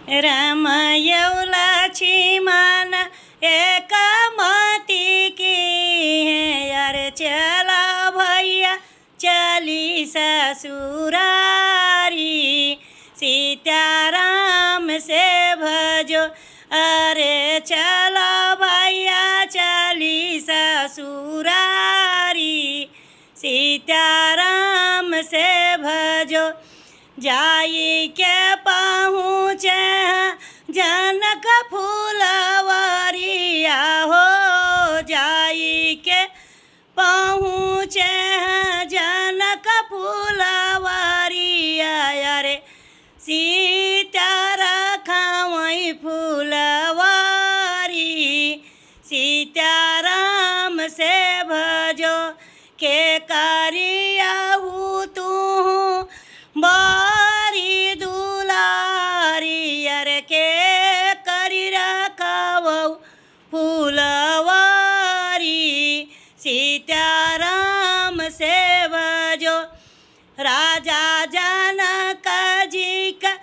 राम येवला लक्ष्मण एक मती की है यार चला भैया चली ससुरारी सीताराम से भजो अरे चलो भैया चली ससुरारी सीताराम से भजो जाई के पहुँचे जनक फूलवरिया हो जाई के पहुँचे जनक फूलवरिया अरे सीता रखवई फूलवारी सीताराम से भजो के करियाऊ तू बारी दुलारी अरे के करी रखवऊ फूलवारी सीताराम से भजो राजा जनक जी का